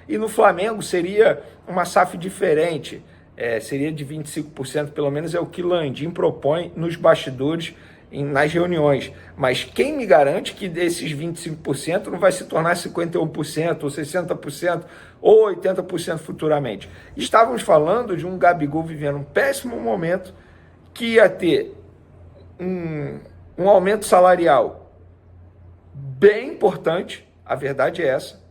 E no Flamengo seria uma SAF diferente, seria de 25%, pelo menos é o que Landim propõe nos bastidores, nas reuniões. Mas quem me garante que desses 25% não vai se tornar 51%, ou 60%, ou 80% futuramente? Estávamos falando de um Gabigol vivendo um péssimo momento, que ia ter um aumento salarial bem importante, a verdade é essa,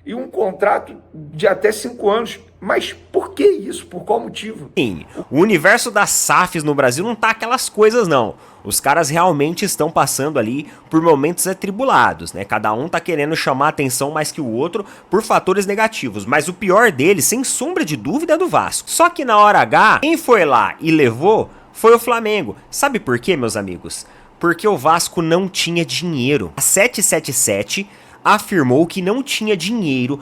e um contrato de até 5 anos. Mas por que isso? Por qual motivo? Sim, o universo das SAFs no Brasil não tá aquelas coisas não. Os caras realmente estão passando ali por momentos atribulados, né? Cada um tá querendo chamar a atenção mais que o outro por fatores negativos. Mas o pior deles, sem sombra de dúvida, é do Vasco. Só que na hora H, quem foi lá e levou foi o Flamengo. Sabe por quê, meus amigos? Porque o Vasco não tinha dinheiro. A 777 afirmou que não tinha dinheiro.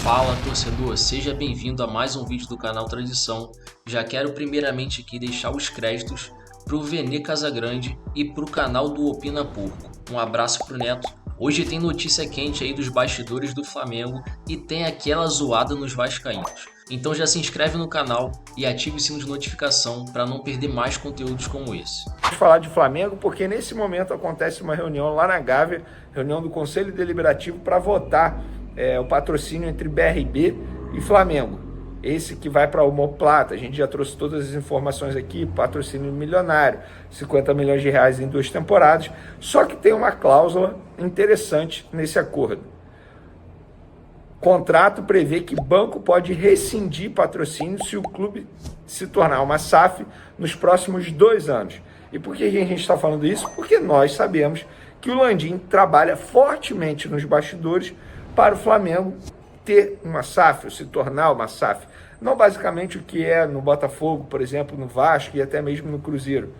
Fala, torcedor, seja bem-vindo a mais um vídeo do canal Tradição. Já quero primeiramente aqui deixar os créditos pro Vene Casagrande e pro canal do Opina Porco. Um abraço pro Neto. Hoje tem notícia quente aí dos bastidores do Flamengo e tem aquela zoada nos vascaínos. Então já se inscreve no canal e ative o sino de notificação para não perder mais conteúdos como esse. Vamos falar de Flamengo porque nesse momento acontece uma reunião lá na Gávea, reunião do Conselho Deliberativo para votar o patrocínio entre BRB e Flamengo. Esse que vai para a omoplata. A gente já trouxe todas as informações aqui, patrocínio milionário, 50 milhões de reais em 2 temporadas. Só que tem uma cláusula interessante nesse acordo. O contrato prevê que banco pode rescindir patrocínio se o clube se tornar uma SAF nos próximos 2 anos. E por que a gente está falando isso? Porque nós sabemos que o Landim trabalha fortemente nos bastidores para o Flamengo ter uma SAF, ou se tornar uma SAF. Não basicamente o que é no Botafogo, por exemplo, no Vasco e até mesmo no Cruzeiro,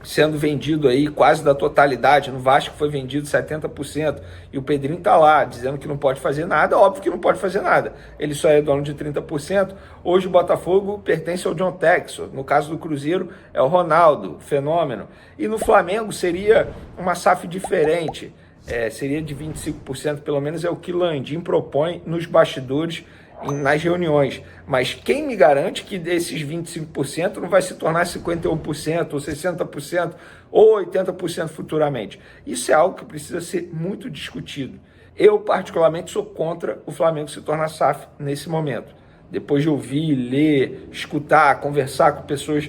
sendo vendido aí quase da totalidade. No Vasco foi vendido 70% e o Pedrinho tá lá dizendo que não pode fazer nada. Óbvio que não pode fazer nada, ele só é dono de 30%. Hoje o Botafogo pertence ao John Textor. No caso do Cruzeiro é o Ronaldo, fenômeno. E no Flamengo seria uma SAF diferente, seria de 25%, pelo menos é o que Landim propõe nos bastidores, nas reuniões. Mas quem me garante que desses 25% não vai se tornar 51%, ou 60%, ou 80% futuramente? Isso é algo que precisa ser muito discutido. Eu, particularmente, sou contra o Flamengo se tornar SAF nesse momento. Depois de ouvir, ler, escutar, conversar com pessoas,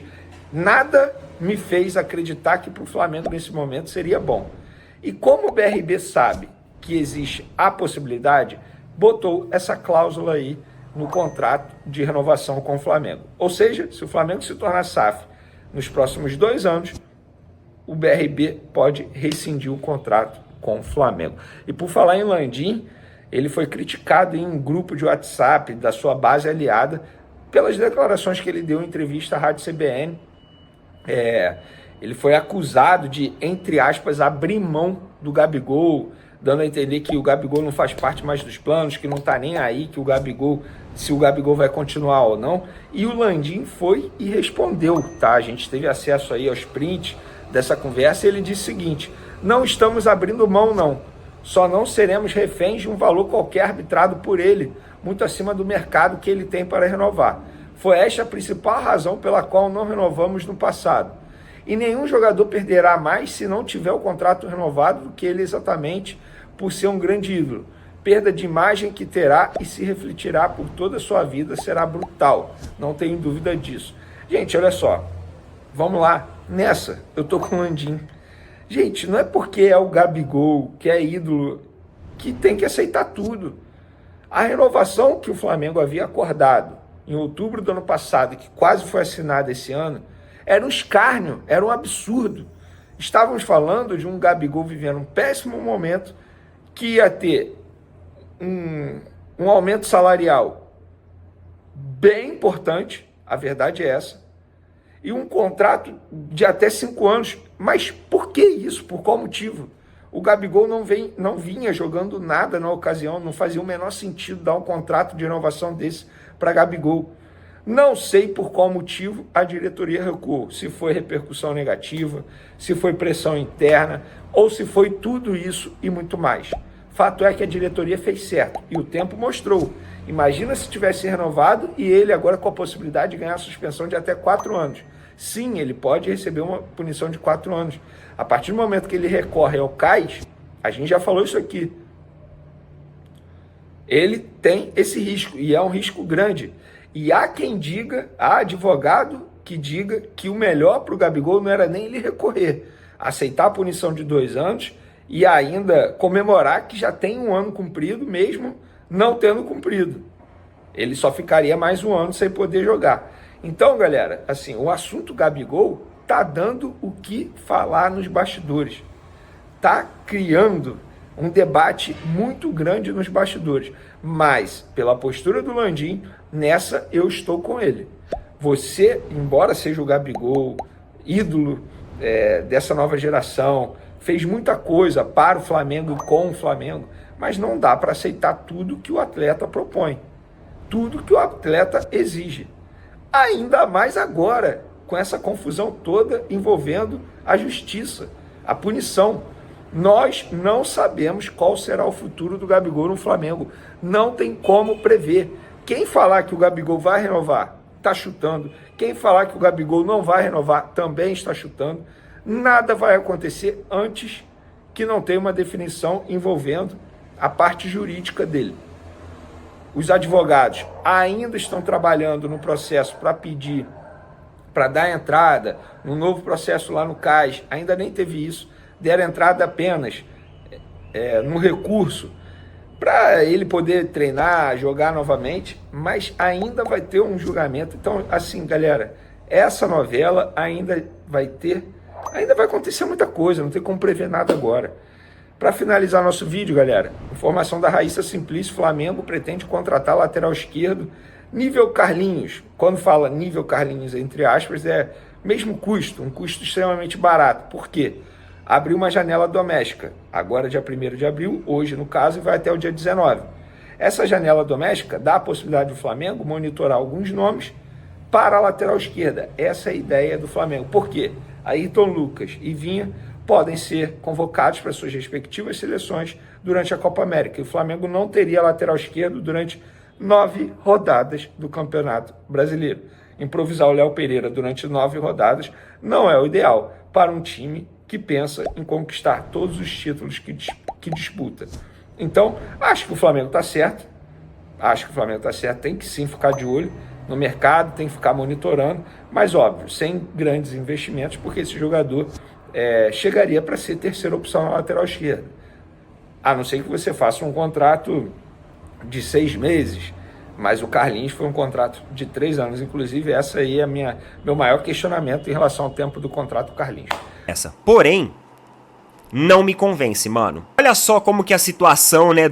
nada me fez acreditar que para o Flamengo nesse momento seria bom. E como o BRB sabe que existe a possibilidade, botou essa cláusula aí no contrato de renovação com o Flamengo. Ou seja, se o Flamengo se tornar SAF nos próximos 2 anos, o BRB pode rescindir o contrato com o Flamengo. E por falar em Landim, ele foi criticado em um grupo de WhatsApp da sua base aliada pelas declarações que ele deu em entrevista à Rádio CBN. Ele foi acusado de, entre aspas, abrir mão do Gabigol, dando a entender que o Gabigol não faz parte mais dos planos, que não está nem aí, que o Gabigol, se o Gabigol vai continuar ou não. E o Landim foi e respondeu, tá? A gente teve acesso aí aos prints dessa conversa e ele disse o seguinte: não estamos abrindo mão não, só não seremos reféns de um valor qualquer arbitrado por ele, muito acima do mercado que ele tem para renovar. Foi esta a principal razão pela qual não renovamos no passado. E nenhum jogador perderá mais se não tiver o contrato renovado do que ele exatamente por ser um grande ídolo. Perda de imagem que terá e se refletirá por toda a sua vida será brutal, não tenho dúvida disso. Gente, olha só, vamos lá, nessa, eu tô com o Landim. Gente, não é porque é o Gabigol, que é ídolo, que tem que aceitar tudo. A renovação que o Flamengo havia acordado em outubro do ano passado, que quase foi assinada esse ano, era um escárnio, era um absurdo. Estávamos falando de um Gabigol vivendo um péssimo momento, que ia ter um aumento salarial bem importante, a verdade é essa, e um contrato de até 5 anos. Mas por que isso? Por qual motivo? O Gabigol não vinha jogando nada na ocasião, não fazia o menor sentido dar um contrato de renovação desse para Gabigol. Não sei por qual motivo a diretoria recuou, se foi repercussão negativa, se foi pressão interna, ou se foi tudo isso e muito mais. Fato é que a diretoria fez certo e o tempo mostrou. Imagina se tivesse renovado e ele agora com a possibilidade de ganhar a suspensão de até 4 anos. Sim, ele pode receber uma punição de 4 anos. A partir do momento que ele recorre ao CAIS, a gente já falou isso aqui, ele tem esse risco e é um risco grande. E há quem diga, há advogado que diga que o melhor para o Gabigol não era nem ele recorrer, aceitar a punição de 2 anos e ainda comemorar que já tem 1 ano cumprido, mesmo não tendo cumprido. Ele só ficaria mais 1 ano sem poder jogar. Então, galera, assim, o assunto Gabigol tá dando o que falar nos bastidores. Tá criando um debate muito grande nos bastidores. Mas, pela postura do Landim, nessa eu estou com ele. Você, embora seja o Gabigol, ídolo dessa nova geração, fez muita coisa para o Flamengo e com o Flamengo, mas não dá para aceitar tudo que o atleta propõe, tudo que o atleta exige. Ainda mais agora, com essa confusão toda envolvendo a justiça, a punição. Nós não sabemos qual será o futuro do Gabigol no Flamengo. Não tem como prever. Quem falar que o Gabigol vai renovar, está chutando. Quem falar que o Gabigol não vai renovar, também está chutando. Nada vai acontecer antes que não tenha uma definição envolvendo a parte jurídica dele. Os advogados ainda estão trabalhando no processo para pedir, para dar entrada no novo processo lá no CAIS, ainda nem teve isso, deram entrada apenas no recurso para ele poder treinar, jogar novamente, mas ainda vai ter um julgamento. Então, assim, galera, essa novela ainda vai acontecer muita coisa, não tem como prever nada agora. Para finalizar nosso vídeo, galera, informação da Raíssa Simplício: Flamengo pretende contratar lateral esquerdo nível Carlinhos. Quando fala nível Carlinhos, entre aspas, é mesmo custo, um custo extremamente barato. Por quê? Abriu uma janela doméstica, agora dia 1º de abril, hoje no caso, e vai até o dia 19. Essa janela doméstica dá a possibilidade do Flamengo monitorar alguns nomes para a lateral esquerda. Essa é a ideia do Flamengo. Por quê? Ayrton Lucas e Vinha podem ser convocados para suas respectivas seleções durante a Copa América. E o Flamengo não teria lateral esquerdo durante 9 rodadas do Campeonato Brasileiro. Improvisar o Léo Pereira durante 9 rodadas não é o ideal para um time que pensa em conquistar todos os títulos que disputa. Então, acho que o Flamengo está certo. Tem que sim ficar de olho no mercado, tem que ficar monitorando, mas óbvio, sem grandes investimentos, porque esse jogador chegaria para ser terceira opção na lateral esquerda. A não ser que você faça um contrato de 6 meses, mas o Carlinhos foi um contrato de 3 anos, inclusive essa aí é meu maior questionamento em relação ao tempo do contrato do Carlinhos. Porém, não me convence, mano. Olha só como que a situação, né,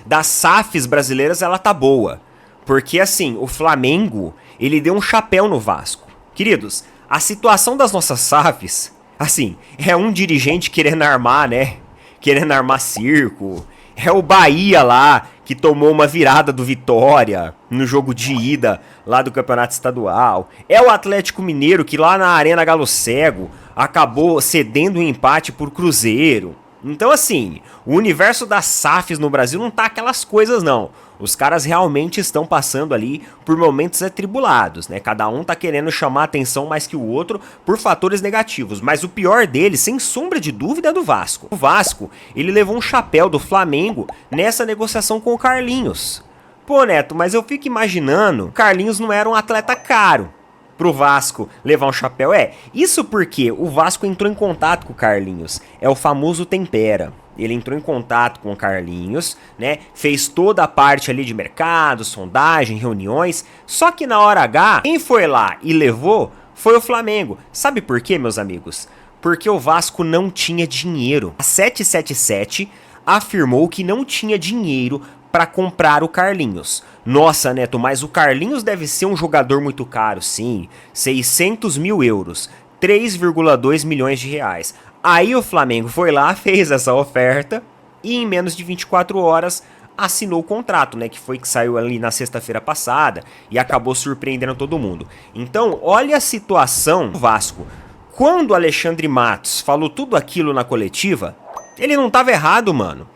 das SAFs brasileiras, ela tá boa. Porque, assim, o Flamengo, ele deu um chapéu no Vasco. Queridos, a situação das nossas SAFs, assim, é um dirigente querendo armar, né? Querendo armar circo. É o Bahia lá, que tomou uma virada do Vitória no jogo de ida lá do Campeonato Estadual. É o Atlético Mineiro, que lá na Arena Galo Cego acabou cedendo um empate por Cruzeiro. Então, assim, o universo das SAFs no Brasil não tá aquelas coisas, não. Os caras realmente estão passando ali por momentos atribulados, né? Cada um tá querendo chamar atenção mais que o outro por fatores negativos. Mas o pior deles, sem sombra de dúvida, é do Vasco. O Vasco, ele levou um chapéu do Flamengo nessa negociação com o Carlinhos. Pô, Neto, mas eu fico imaginando, o Carlinhos não era um atleta caro pro Vasco levar um chapéu. Isso porque o Vasco entrou em contato com o Carlinhos. É o famoso tempera. Ele entrou em contato com o Carlinhos, né? Fez toda a parte ali de mercado, sondagem, reuniões. Só que na hora H, quem foi lá e levou foi o Flamengo. Sabe por quê, meus amigos? Porque o Vasco não tinha dinheiro. A 777 afirmou que não tinha dinheiro para comprar o Carlinhos. Nossa, Neto, mas o Carlinhos deve ser um jogador muito caro, sim. 600 mil euros, 3,2 milhões de reais. Aí o Flamengo foi lá, fez essa oferta e em menos de 24 horas assinou o contrato, né? Que saiu ali na sexta-feira passada e acabou surpreendendo todo mundo. Então, olha a situação do Vasco. Quando o Alexandre Matos falou tudo aquilo na coletiva, ele não estava errado, mano.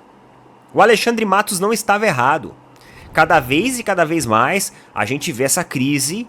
O Alexandre Matos não estava errado. Cada vez mais a gente vê essa crise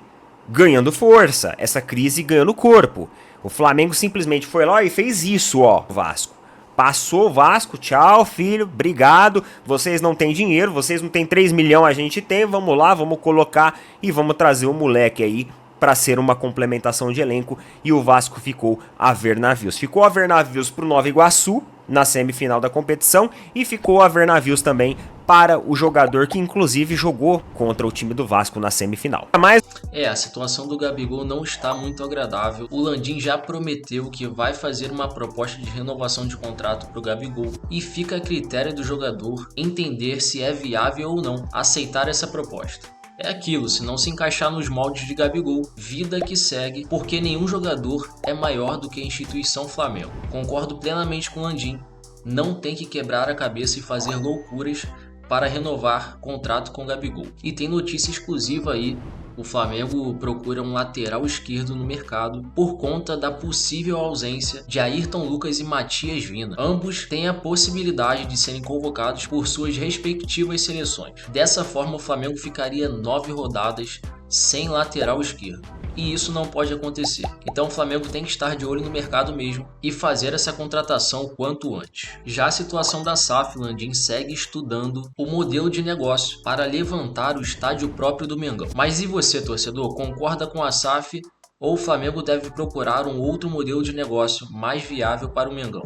ganhando força, essa crise ganhando corpo. O Flamengo simplesmente foi lá e fez isso, ó, o Vasco. Passou o Vasco, tchau filho, obrigado, vocês não têm dinheiro, vocês não têm 3 milhões, a gente tem, vamos lá, vamos colocar e vamos trazer o moleque aí para ser uma complementação de elenco, e o Vasco ficou a ver navios. Ficou a ver navios pro Nova Iguaçu na semifinal da competição e ficou a ver navios também para o jogador que inclusive jogou contra o time do Vasco na semifinal. Mas a situação do Gabigol não está muito agradável. O Landim já prometeu que vai fazer uma proposta de renovação de contrato para o Gabigol e fica a critério do jogador entender se é viável ou não aceitar essa proposta. É aquilo, se não se encaixar nos moldes de Gabigol, vida que segue, porque nenhum jogador é maior do que a instituição Flamengo. Concordo plenamente com o Landim, não tem que quebrar a cabeça e fazer loucuras para renovar contrato com o Gabigol. E tem notícia exclusiva aí, o Flamengo procura um lateral esquerdo no mercado por conta da possível ausência de Ayrton Lucas e Matias Vina. Ambos têm a possibilidade de serem convocados por suas respectivas seleções. Dessa forma, o Flamengo ficaria 9 rodadas sem lateral esquerdo. E isso não pode acontecer. Então o Flamengo tem que estar de olho no mercado mesmo e fazer essa contratação o quanto antes. Já a situação da SAF, Landim segue estudando o modelo de negócio para levantar o estádio próprio do Mengão. Mas e você, torcedor, concorda com a SAF ou o Flamengo deve procurar um outro modelo de negócio mais viável para o Mengão?